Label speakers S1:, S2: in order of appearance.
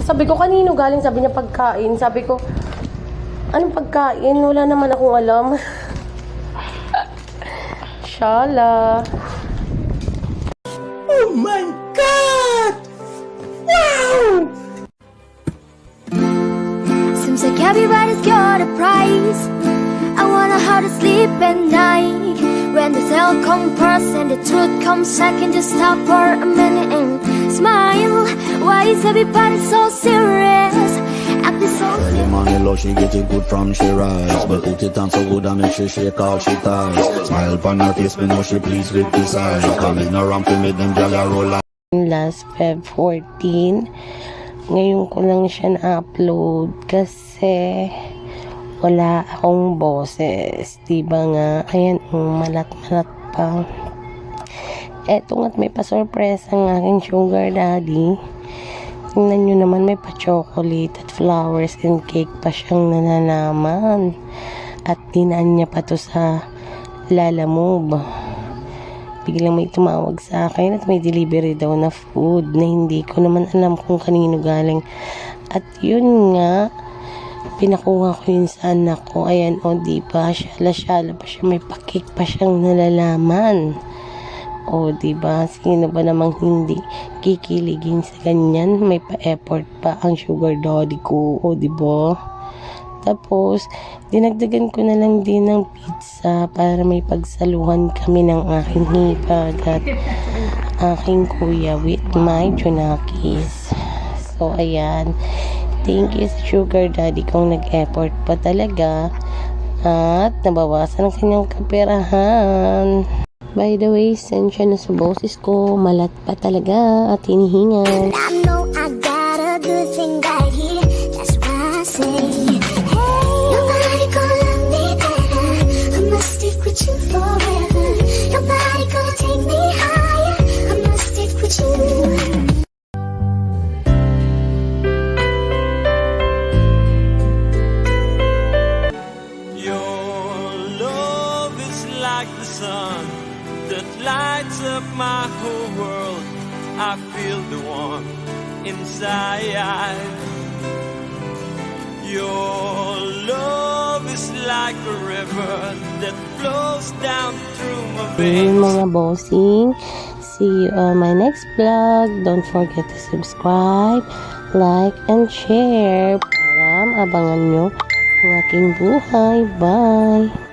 S1: Sabi ko, kanino galing? Sabi niya, pagkain. Sabi ko, anong pagkain? Wala naman akong alam. Shala.
S2: Oh my God! Wow!
S3: Seems like everybody's got a price. I wonder how to sleep at night. When the tale comes first and the truth comes second, just stop for a minute and smile. Why is everybody so serious? Acting so
S4: The money low, she get it good from she rise. But put it on so good and make she shake all she ties. Smile upon her face, me know she pleased with this eye. Coming around to me, them gyal a roll out.
S1: Last Feb 14. Ngayon ko lang siya na-upload kasi wala akong boses. Diba nga? Ayan, malat-malat pa. Eto nga't may pa-surprise ang aking sugar daddy. Tingnan nyo naman, may pa-chocolate at flowers and cake pa siyang nananaman. At dinaan niya pa to sa Lalamove. Biglang may tumawag sa akin at may delivery daw na food na hindi ko naman alam kung kanino galing. At yun nga, pinakuha ko yun sa anak ko. Ayan, o diba, syala-syala pa siya, may pakik pa siyang nalalaman. O diba, sino ba namang hindi kikiligin sa ganyan? May pa-effort pa ang sugar daddy ko. O diba? Tapos, dinagdagan ko na lang din ng pizza para may pagsaluhan kami ng aking hipag at aking kuya with my Junakis. So, ayan. Thank you sa sugar daddy kong nag-effort pa talaga at nabawasan ang kanyang kaperahan. By the way, sensya na sa boses ko, malat pa talaga at hinihingal.
S3: I know I got a good thing right here. That's why I say, hey, nobody gonna love me better. I must stick with you forever. Nobody gonna take me higher. I must stick with you.
S2: Like the sun that lights up my whole world. I feel the warmth inside. Your love is like a river that flows down through my veins.
S1: Mga bossing, see you on my next vlog. Don't forget to subscribe, like, and share para abangan nyo ang aking buhay. Bye!